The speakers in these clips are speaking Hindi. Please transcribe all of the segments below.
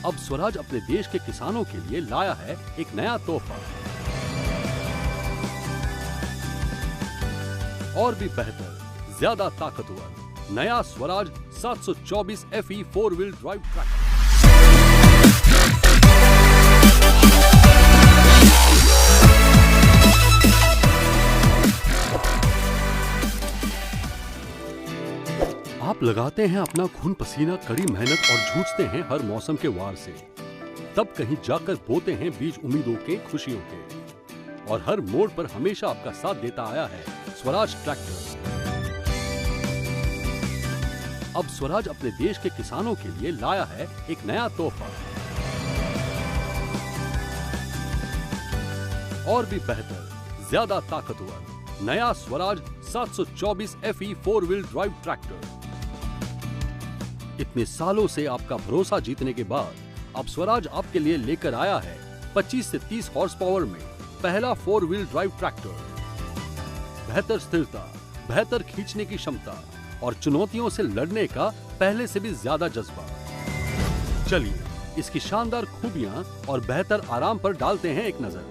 अब स्वराज अपने देश के किसानों के लिए लाया है एक नया तोहफा और भी बेहतर, ज्यादा ताकतवर नया स्वराज 724 FE 4-व्हील ड्राइव ट्रैक्टर। आप लगाते हैं अपना खून पसीना, कड़ी मेहनत और जूझते हैं हर मौसम के वार से, तब कहीं जाकर बोते हैं बीज उम्मीदों के, खुशियों के, और हर मोड़ पर हमेशा आपका साथ देता आया है स्वराज ट्रैक्टर। अब स्वराज अपने देश के किसानों के लिए लाया है एक नया तोहफा और भी बेहतर, ज्यादा ताकतवर नया स्वराज 724 FE 4-व्हील ड्राइव ट्रैक्टर। इतने सालों से आपका भरोसा जीतने के बाद अब स्वराज आपके लिए लेकर आया है 25 से 30 हॉर्स पावर में पहला 4-व्हील ड्राइव ट्रैक्टर। बेहतर स्थिरता, बेहतर खींचने की क्षमता और चुनौतियों से लड़ने का पहले से भी ज्यादा जज्बा। चलिए इसकी शानदार खूबियां और बेहतर आराम पर डालते हैं एक नजर।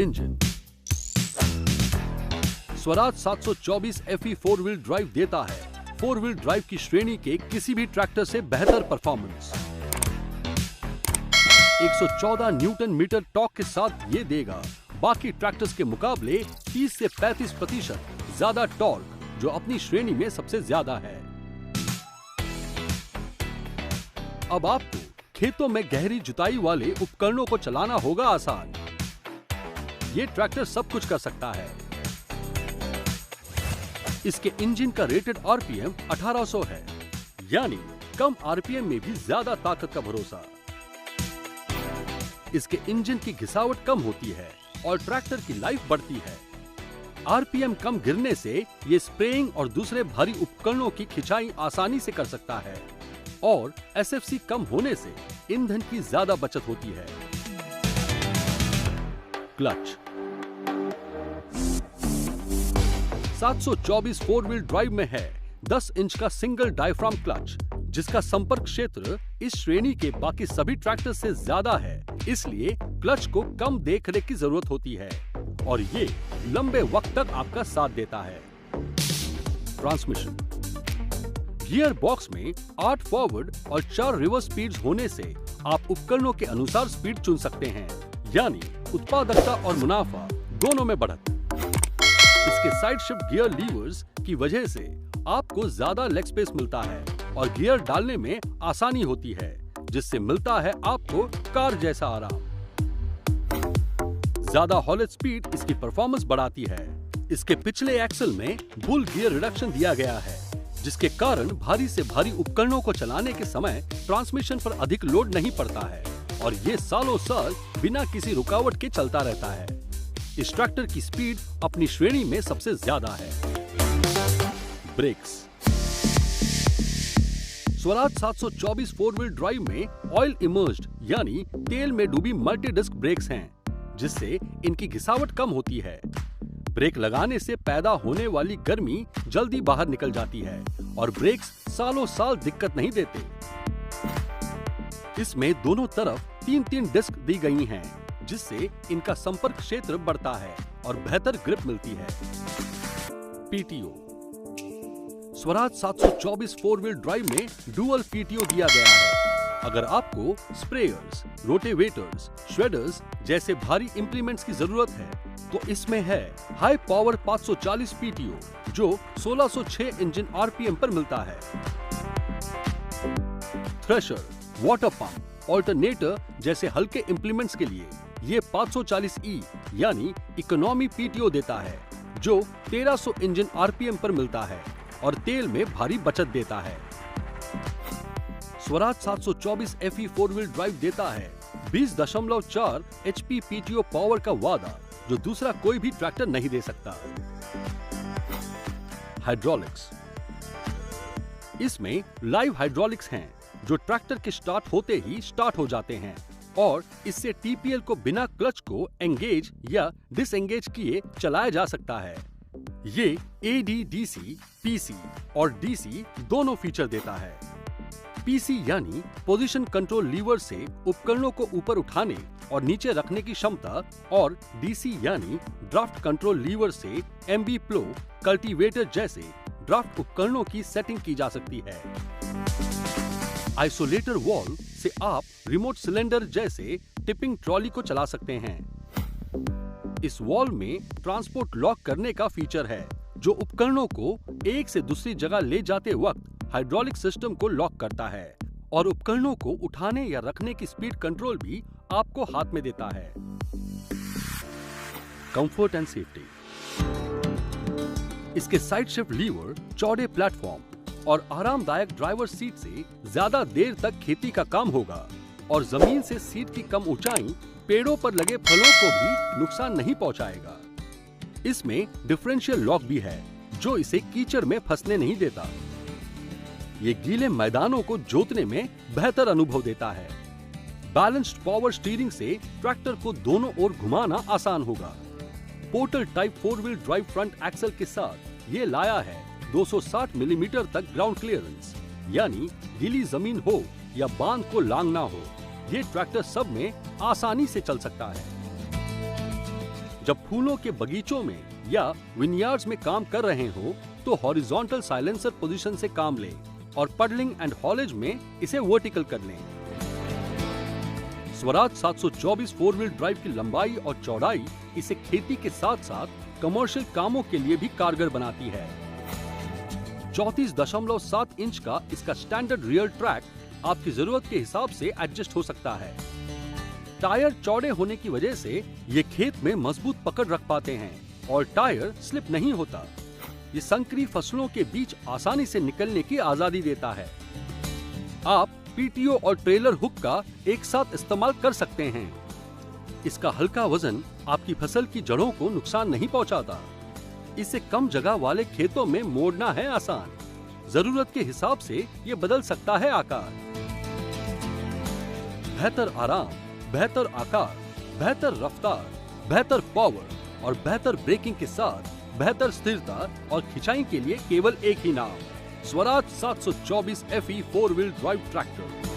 इंजन स्वराज 724 FE 4-व्हील ड्राइव देता है 4-व्हील ड्राइव की श्रेणी के किसी भी ट्रैक्टर से बेहतर परफॉर्मेंस। 114 न्यूटन मीटर टॉर्क के साथ ये देगा बाकी ट्रैक्टर्स के मुकाबले 30 से 35% ज्यादा टॉर्क, जो अपनी श्रेणी में सबसे ज्यादा है। अब आपको खेतों में गहरी जुताई वाले उपकरणों को चलाना होगा आसान। ये ट्रैक्टर सब कुछ कर सकता है। इसके इंजन का रेटेड RPM 1800 है, यानी कम RPM में भी ज्यादा ताकत का भरोसा। इसके इंजन की घिसावट कम होती है और ट्रैक्टर की लाइफ बढ़ती है। RPM कम गिरने से ये स्प्रेइंग और दूसरे भारी उपकरणों की खिंचाई आसानी से कर सकता है और SFC कम होने से ईंधन की ज्यादा बचत होती है। क्लच 724 4-व्हील ड्राइव में है 10 इंच का सिंगल डायफ्राम क्लच, जिसका संपर्क क्षेत्र इस श्रेणी के बाकी सभी ट्रैक्टर से ज्यादा है, इसलिए क्लच को कम देखरेख की जरूरत होती है और ये लंबे वक्त तक आपका साथ देता है। ट्रांसमिशन गियर बॉक्स में 8 फॉरवर्ड और 4 रिवर्स स्पीड्स होने से आप उपकरणों के अनुसार स्पीड चुन सकते हैं, यानी उत्पादकता और मुनाफा दोनों में बढ़त। इसके साइड शिफ्ट गियर लीवर्स की वजह से आपको ज्यादा लेग स्पेस मिलता है और गियर डालने में आसानी होती है, जिससे मिलता है आपको कार जैसा आराम। ज्यादा हॉलेज स्पीड इसकी परफॉर्मेंस बढ़ाती है। इसके पिछले एक्सल में बुल गियर रिडक्शन दिया गया है, जिसके कारण भारी से भारी उपकरणों को चलाने के समय ट्रांसमिशन पर अधिक लोड नहीं पड़ता है और ये सालों साल बिना किसी रुकावट के चलता रहता है। इस ट्रैक्टर की स्पीड अपनी श्रेणी में सबसे ज्यादा है। ब्रेक्स स्वराज 724 4-व्हील ड्राइव में ऑयल इमर्ज्ड यानी तेल में डूबी मल्टी डिस्क ब्रेक्स हैं, जिससे इनकी घिसावट कम होती है। ब्रेक लगाने से पैदा होने वाली गर्मी जल्दी बाहर निकल जाती है और ब्रेक्स सालों साल दिक्कत नहीं देते। इसमें दोनों तरफ 3-3 डिस्क दी गई हैं, जिससे इनका संपर्क क्षेत्र बढ़ता है और बेहतर ग्रिप मिलती है। PTO स्वराज 724 4-व्हील ड्राइव में डुअल PTO दिया गया है। अगर आपको स्प्रेयर्स, रोटेवेटर्स, श्रेडर्स जैसे भारी इंप्लीमेंट्स की जरूरत है, तो इसमें है हाई पावर 540 PTO, जो 1606 इंजन RPM पर मिलता है। थ्रेशर, वाटर पंप, ऑल्टरनेटर जैसे हल्के इंप्लीमेंट्स के लिए ये 540E यानी इकोनॉमी PTO देता है, जो 1300 इंजन RPM पर मिलता है और तेल में भारी बचत देता है। स्वराज 724 FE 4-व्हील ड्राइव देता है 20.4 HP PTO पावर का वादा, जो दूसरा कोई भी ट्रैक्टर नहीं दे सकता। हाइड्रोलिक्स इसमें लाइव हाइड्रोलिक्स हैं, जो ट्रैक्टर के स्टार्ट होते ही स्टार्ट हो जाते हैं और इससे TPL को बिना क्लच को एंगेज या डिसएंगेज किए चलाया जा सकता है। ये AD, DC, PC और DC दोनों फीचर देता है। पीसी यानी पोजीशन कंट्रोल लीवर से उपकरणों को ऊपर उठाने और नीचे रखने की क्षमता और डीसी यानी ड्राफ्ट कंट्रोल लीवर से एमबी प्लो, कल्टीवेटर जैसे ड्राफ्ट उपकरणों की सेटिंग की जा सकती है। आइसोलेटर वॉल्व से आप रिमोट सिलेंडर जैसे टिपिंग ट्रॉली को चला सकते हैं। इस वॉल्व में ट्रांसपोर्ट लॉक करने का फीचर है जो उपकरणों को एक से दूसरी जगह ले जाते वक्त हाइड्रोलिक सिस्टम को लॉक करता है और उपकरणों को उठाने या रखने की स्पीड कंट्रोल भी आपको हाथ में देता है। Comfort and safety. इसके साइड शिफ्ट लीवर, चौड़े प्लेटफॉर्म और आरामदायक ड्राइवर सीट से ज्यादा देर तक खेती का काम होगा और जमीन से सीट की कम ऊंचाई पेड़ों पर लगे फलों को भी नुकसान नहीं पहुंचाएगा। इसमें डिफरेंशियल लॉक भी है जो इसे कीचड़ में फंसने नहीं देता। ये गीले मैदानों को जोतने में बेहतर अनुभव देता है। बैलेंस्ड पावर स्टीयरिंग से ट्रैक्टर को दोनों ओर घुमाना आसान होगा। Portal type 4 wheel drive front axle के साथ ये लाया है 260 मिलीमीटर तक ग्राउंड क्लियरेंस, यानी गीली जमीन हो या बांध को लांघना हो, ये ट्रैक्टर सब में आसानी से चल सकता है। जब फूलों के बगीचों में या विनयार्ड्स में काम कर रहे हो तो हॉरिजॉन्टल साइलेंसर पोजीशन से काम लें और पडलिंग एंड हॉलेज में इसे वर्टिकल कर लें। स्वराज 724 4 व्हील ड्राइव की लंबाई और चौड़ाई इसे खेती के साथ साथ कमर्शियल कामों के लिए भी कारगर बनाती है। 34.7 इंच का इसका स्टैंडर्ड रियर ट्रैक आपकी जरूरत के हिसाब से एडजस्ट हो सकता है। टायर चौड़े होने की वजह से ये खेत में मजबूत पकड़ रख पाते हैं और टायर स्लिप नहीं होता। ये संकरी फसलों के बीच आसानी से निकलने की आजादी देता है। आप पीटीओ और ट्रेलर हुक का एक साथ इस्तेमाल कर सकते हैं। इसका हल्का वजन आपकी फसल की जड़ों को नुकसान नहीं पहुंचाता। इसे कम जगह वाले खेतों में मोड़ना है आसान। जरूरत के हिसाब से ये बदल सकता है आकार। बेहतर आराम, बेहतर आकार, बेहतर रफ्तार, बेहतर पावर और बेहतर ब्रेकिंग के साथ बेहतर स्थिरता और खिंचाई के लिए केवल एक ही नाम, Swaraj 724 FE 4 wheel drive tractor.